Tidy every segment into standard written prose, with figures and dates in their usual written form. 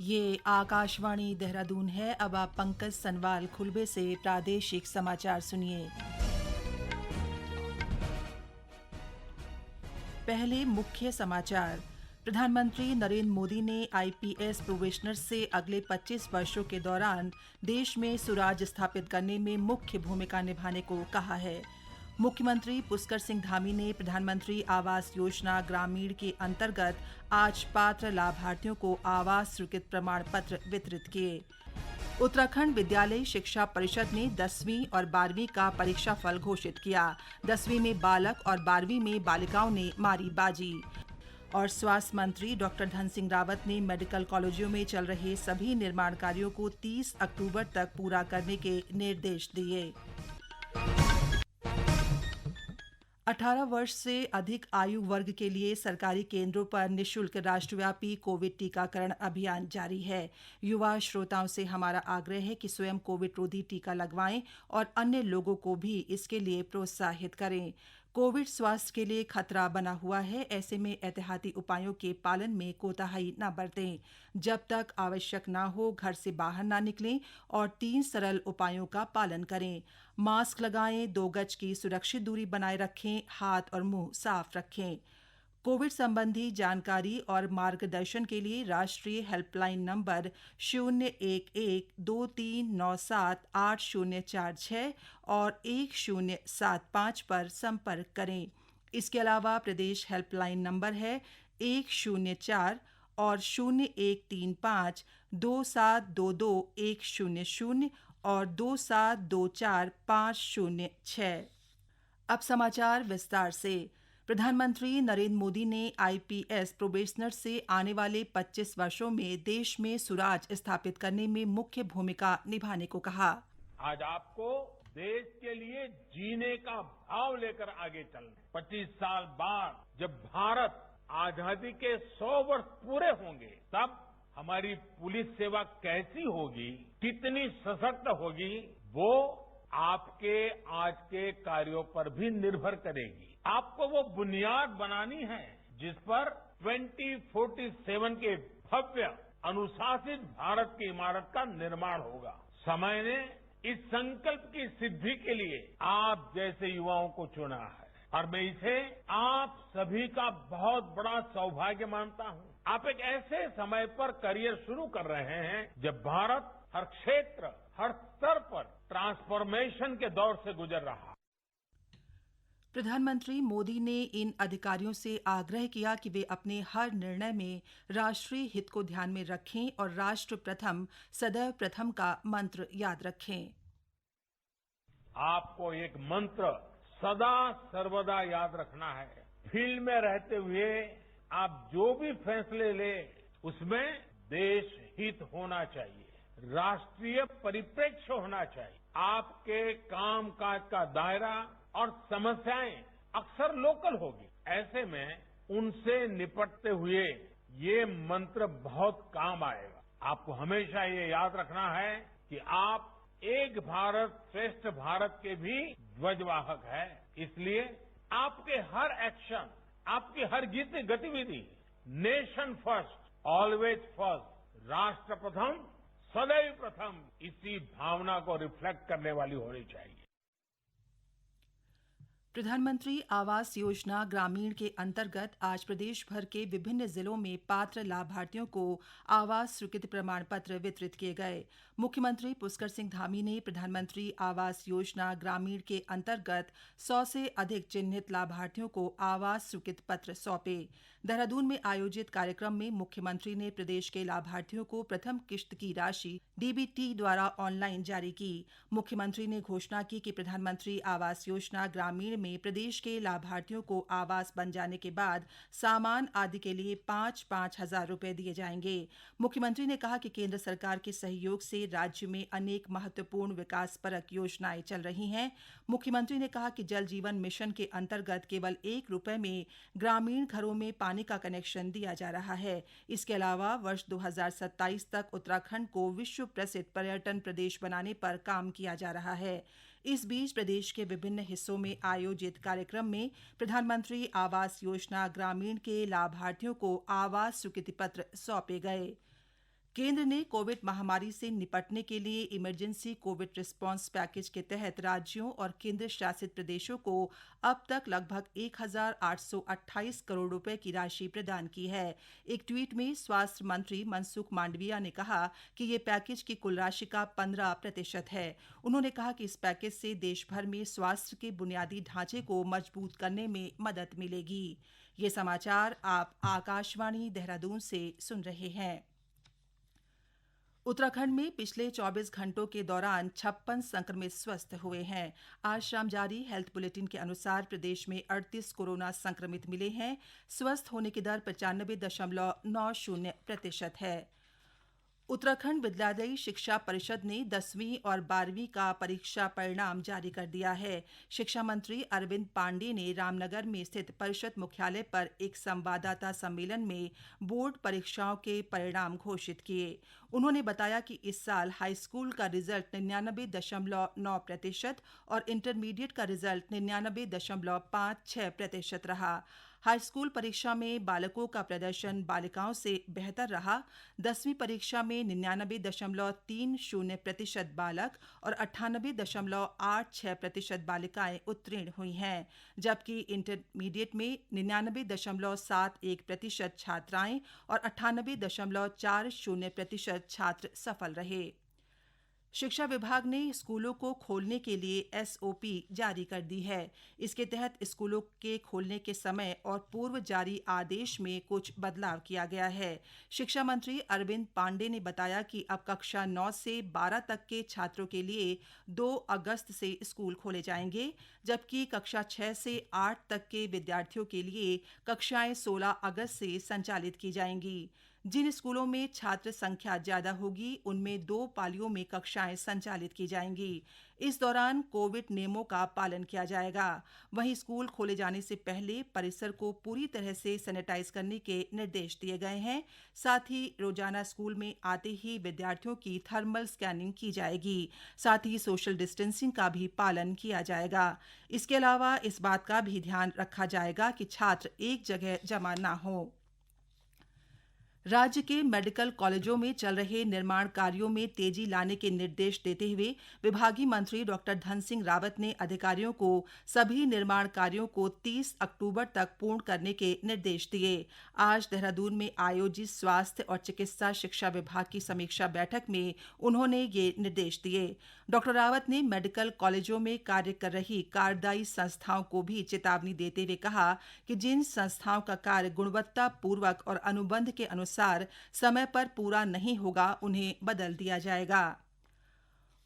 ये आकाशवाणी देहरादून है। अब आप पंकज सनवाल खुलबे से प्रादेशिक समाचार सुनिए। पहले मुख्य समाचार। प्रधानमंत्री नरेंद्र मोदी ने आईपीएस प्रोबेशनर से अगले 25 वर्षों के दौरान देश में सुराज स्थापित करने में मुख्य भूमिका निभाने को कहा है। मुख्यमंत्री पुष्कर सिंह धामी ने प्रधानमंत्री आवास योजना ग्रामीण के अंतर्गत आज पात्र लाभार्थियों को आवास स्वीकृत प्रमाण पत्र वितरित किए। उत्तराखंड विद्यालय शिक्षा परिषद ने 10वीं और 12वीं का परीक्षा फल घोषित किया। 10वीं में बालक और 12वीं में बालिकाओं ने मारी बाजी। और स्वास्थ्य मंत्री डॉ धन सिंह रावत ने मेडिकल कॉलेजों में चल रहे सभी निर्माण कार्यों को 30 अक्टूबर तक पूरा करने के निर्देश दिए। 18 वर्ष से अधिक आयु वर्ग के लिए सरकारी केंद्रों पर निःशुल्क राष्ट्रव्यापी कोविड टीकाकरण अभियान जारी है। युवा श्रोताओं से हमारा आग्रह है कि स्वयं कोविड रोधी टीका लगवाएं और अन्य लोगों को भी इसके लिए प्रोत्साहित करें। कोविड स्वास्थ्य के लिए खतरा बना हुआ है, ऐसे में एहतियाती उपायों के पालन में कोताही न बरतें। जब तक आवश्यक न हो घर से बाहर न निकलें और 3 सरल उपायों का पालन करें। मास्क लगाएं, 2 गज की सुरक्षित दूरी बनाए रखें, हाथ और मुंह साफ रखें। कोविड संबंधी जानकारी और मार्गदर्शन के लिए राष्ट्रीय हेल्पलाइन नंबर 011-2397-8046 और 1075 पर संपर्क करें। इसके अलावा प्रदेश हेल्पलाइन नंबर है 104 और 0135 2722 100 और 2724 506। अब समाचार विस्तार से। प्रधानमंत्री नरेंद्र मोदी ने आईपीएस प्रोबेशनर से आने वाले 25 वर्षों में देश में सुराज स्थापित करने में मुख्य भूमिका निभाने को कहा। आज आपको देश के लिए जीने का भाव लेकर आगे चलना। 25 साल बाद जब भारत आजादी के 100 वर्ष पूरे होंगे, तब हमारी पुलिस सेवा कैसी होगी, कितनी सशक्त होगी, वो आपके आज के कार्यों पर भी निर्भर करेगी। आपको वो बुनियाद बनानी है जिस पर 2047 के भव्य अनुशासित भारत की इमारत का निर्माण होगा। समय ने इस संकल्प की सिद्धि के लिए आप जैसे युवाओं को चुना है और मैं इसे आप सभी का बहुत बड़ा सौभाग्य मानता हूं। आप एक ऐसे समय पर करियर शुरू कर रहे हैं जब भारत हर क्षेत्र, हर स्तर पर ट्रांसफॉर्मेशन के दौर से गुजर रहा है। प्रधानमंत्री मोदी ने इन अधिकारियों से आग्रह किया कि वे अपने हर निर्णय में राष्ट्रीय हित को ध्यान में रखें और राष्ट्र प्रथम सदैव प्रथम का मंत्र याद रखें। आपको एक मंत्र सदा सर्वदा याद रखना है। फील्ड में रहते हुए आप जो भी फैसले लें, उसमें देश हित होना चाहिए, राष्ट्रीय परिप्रेक्ष्य होना चाहिए। आपके कामकाज का दायरा और समस्याएं अक्सर लोकल होगी। ऐसे में उनसे निपटते हुए ये मंत्र बहुत काम आएगा। आपको हमेशा ये याद रखना है कि आप एक भारत श्रेष्ठ भारत के भी ध्वजवाहक हैं। इसलिए आपके हर एक्शन, आपकी हर गतिविधि नेशन फर्स्ट, ऑलवेज फर्स्ट, राष्ट्र प्रथम सदैव प्रथम, इसी भावना को रिफ्लेक्ट करने वाली होनी चाहिए। प्रधानमंत्री आवास योजना ग्रामीण के अंतर्गत आज प्रदेश भर के विभिन्न जिलों में पात्र लाभार्थियों को आवास स्वीकृति प्रमाण पत्र वितरित किए गए। मुख्यमंत्री पुष्कर सिंह धामी ने प्रधानमंत्री आवास योजना ग्रामीण के अंतर्गत 100 से अधिक चिन्हित लाभार्थियों को आवास स्वीकृति पत्र सौंपे। देहरादून में आयोजित कार्यक्रम में मुख्यमंत्री ने प्रदेश के लाभार्थियों को प्रथम किश्त की राशि डीबीटी द्वारा ऑनलाइन जारी की। मुख्यमंत्री ने घोषणा की कि प्रधानमंत्री आवास योजना ग्रामीण में प्रदेश के लाभार्थियों को आवास बन जाने के बाद सामान आदि के लिए 5-5 हजार रुपए दिए जाएंगे। मुख्यमंत्री ने कहा कि केंद्र सरकार के सहयोग से राज्य में अनेक महत्वपूर्ण विकासपरक योजनाएं चल रही हैं। मुख्यमंत्री ने कहा कि जल जीवन मिशन के अंतर्गत केवल 1 रुपए में ग्रामीण घरों में पानी का कनेक्शन दिया जा रहा है। इसके अलावा वर्ष 2027 तक उत्तराखंड को विश्व प्रसिद्ध पर्यटन प्रदेश बनाने पर काम किया जा रहा है। इस बीच प्रदेश के विभिन्न हिस्सों में आयोजित कार्यक्रम में प्रधानमंत्री आवास योजना ग्रामीण के लाभार्थियों को आवास स्वीकृति पत्र सौंपे गए। केंद्र ने कोविड महामारी से निपटने के लिए इमरजेंसी कोविड रिस्पांस पैकेज के तहत राज्यों और केंद्र शासित प्रदेशों को अब तक लगभग 1,828 करोड़ रुपए की राशि प्रदान की है। एक ट्वीट में स्वास्थ्य मंत्री मनसुख मांडविया ने कहा कि ये पैकेज की कुल राशि का 15% है। उन्होंने कहा कि इस पैकेज से देश भर में स्वास्थ्य के बुनियादी ढांचे को मजबूत करने में मदद मिलेगी। ये समाचार आप आकाशवाणी देहरादून से सुन रहे हैं। उत्तराखंड में पिछले 24 घंटों के दौरान 56 संक्रमित स्वस्थ हुए हैं। आज शाम जारी हेल्थ बुलेटिन के अनुसार प्रदेश में 38 कोरोना संक्रमित मिले हैं। स्वस्थ होने की दर 95.90% है। उत्तराखंड विद्यालयी शिक्षा परिषद ने 10वीं और 12वीं का परीक्षा परिणाम जारी कर दिया है। शिक्षा मंत्री अरविंद पांडेय ने रामनगर में स्थित परिषद मुख्यालय पर एक संवाददाता सम्मेलन में बोर्ड परीक्षाओं के परिणाम घोषित किए। उन्होंने बताया कि इस साल हाई स्कूल का रिजल्ट 99.9% और इंटरमीडिएट का रिजल्ट 99.56% रहा। हाई स्कूल परीक्षा में बालकों का प्रदर्शन बालिकाओं से बेहतर रहा। 10वीं परीक्षा में 99.30% बालक और 98.86% बालिकाएं उत्तीर्ण हुई हैं, जबकि इंटरमीडिएट में 99.71% छात्राएं और 98.40% छात्र सफल रहे। शिक्षा विभाग ने स्कूलों को खोलने के लिए SOP जारी कर दी है। इसके तहत स्कूलों के खोलने के समय और पूर्व जारी आदेश में कुछ बदलाव किया गया है। शिक्षा मंत्री अरविंद पांडेय ने बताया कि अब कक्षा 9 से 12 तक के छात्रों के लिए 2 अगस्त से स्कूल खोले जाएंगे, जबकि कक्षा 6 से 8 तक के विद्यार्थियों के लिए कक्षाएं 16 अगस्त से संचालित की जाएंगी। जिन स्कूलों में छात्र संख्या ज्यादा होगी उनमें 2 पालियों में कक्षाएं संचालित की जाएंगी। इस दौरान कोविड नियमों का पालन किया जाएगा। वहीं स्कूल खोले जाने से पहले परिसर को पूरी तरह से सैनिटाइज करने के निर्देश दिए गए हैं। साथ ही रोजाना स्कूल में आते ही विद्यार्थियों की थर्मल स्कैनिंग की जाएगी। साथ ही सोशल डिस्टेंसिंग का भी पालन किया जाएगा। इसके अलावा इस बात का भी ध्यान रखा जाएगा कि छात्र एक जगह जमा न हो। राज्य के मेडिकल कॉलेजों में चल रहे निर्माण कार्यों में तेजी लाने के निर्देश देते हुए विभागीय मंत्री डॉ धन सिंह रावत ने अधिकारियों को सभी निर्माण कार्यों को 30 अक्टूबर तक पूर्ण करने के निर्देश दिए। आज देहरादून में आयोजित स्वास्थ्य और चिकित्सा शिक्षा विभाग की समीक्षा बैठक में उन्होंने ये निर्देश दिए। डॉ रावत ने मेडिकल कॉलेजों में कार्य कर रही कार्यदायी संस्थाओं को भी चेतावनी देते हुए कहा कि जिन संस्थाओं का कार्य गुणवत्ता पूर्वक और अनुबंध के अनुसार समय पर पूरा नहीं होगा उन्हें बदल दिया जाएगा।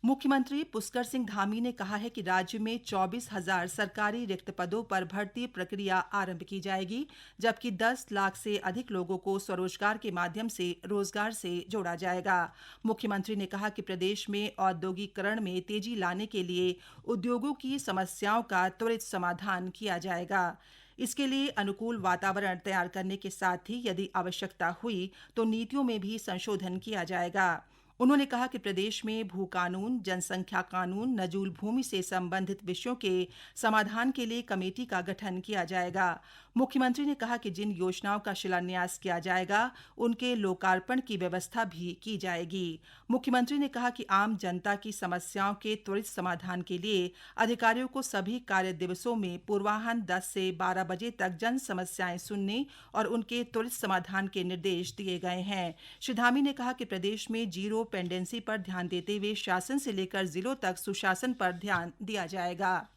मुख्यमंत्री पुष्कर सिंह धामी ने कहा है कि राज्य में 24,000 सरकारी रिक्त पदों पर भर्ती प्रक्रिया आरंभ की जाएगी, जबकि 10 लाख से अधिक लोगों को स्वरोजगार के माध्यम से रोजगार से जोड़ा जाएगा। मुख्यमंत्री ने कहा कि प्रदेश में औद्योगिकरण में तेजी लाने के लिए उद्योगों की समस्याओं का त्वरित समाधान किया जाएगा। इसके लिए अनुकूल वातावरण तैयार करने के साथ ही यदि आवश्यकता हुई तो नीतियों में भी संशोधन किया जाएगा। उन्होंने कहा कि प्रदेश में भू कानून, जनसंख्या कानून, नजूल भूमि से संबंधित विषयों के समाधान के लिए कमेटी का गठन किया जाएगा। मुख्यमंत्री ने कहा कि जिन योजनाओं का शिलान्यास किया जाएगा उनके लोकार्पण की व्यवस्था भी की जाएगी। मुख्यमंत्री ने कहा कि आम जनता की समस्याओं के त्वरित समाधान के लिए अधिकारियों को सभी कार्य दिवसों में पूर्वाह्न 10 से 12 बजे तक जन समस्याएं सुनने और उनके त्वरित समाधान के निर्देश दिए गए हैं। श्री धामी ने कहा कि प्रदेश में जीरो पेंडेंसी पर ध्यान देते हुए शासन से लेकर जिलों तक सुशासन पर ध्यान दिया जाएगा।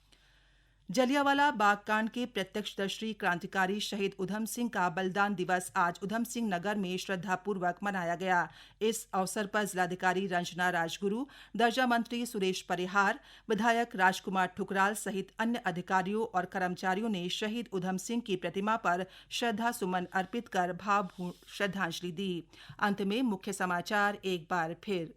जलियांवाला बाग कांड के प्रत्यक्षदर्शी क्रांतिकारी शहीद उधम सिंह का बलिदान दिवस आज उधम सिंह नगर में श्रद्धापूर्वक मनाया गया। इस अवसर पर जिलाधिकारी रंजना राजगुरू, दर्जा मंत्री सुरेश परिहार, विधायक राजकुमार ठुकराल सहित अन्य अधिकारियों और कर्मचारियों ने शहीद उधम सिंह की प्रतिमा पर श्रद्धा सुमन अर्पित कर भावभीनी श्रद्धांजलि दी। अंत में मुख्य समाचार एक बार फिर।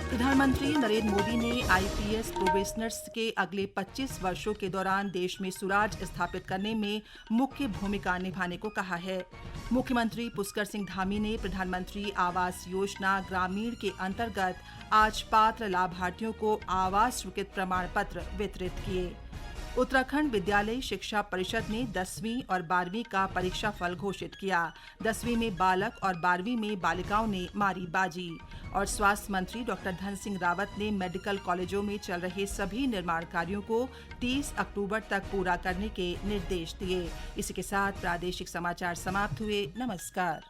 प्रधानमंत्री नरेंद्र मोदी ने IPS प्रोबेशनर्स के अगले 25 वर्षों के दौरान देश में सुराज स्थापित करने में मुख्य भूमिका निभाने को कहा है। मुख्यमंत्री पुष्कर सिंह धामी ने प्रधानमंत्री आवास योजना ग्रामीण के अंतर्गत आज पात्र लाभार्थियों को आवास स्वीकृत प्रमाण पत्र वितरित किए। उत्तराखंड विद्यालय शिक्षा परिषद ने 10वीं और 12वीं का परीक्षा फल घोषित किया। 10वीं में बालक और 12वीं में बालिकाओं ने मारी बाजी। और स्वास्थ्य मंत्री डॉ धन सिंह रावत ने मेडिकल कॉलेजों में चल रहे सभी निर्माण कार्यों को 30 अक्टूबर तक पूरा करने के निर्देश दिए। इसी के साथ प्रादेशिक समाचार समाप्त हुए। नमस्कार।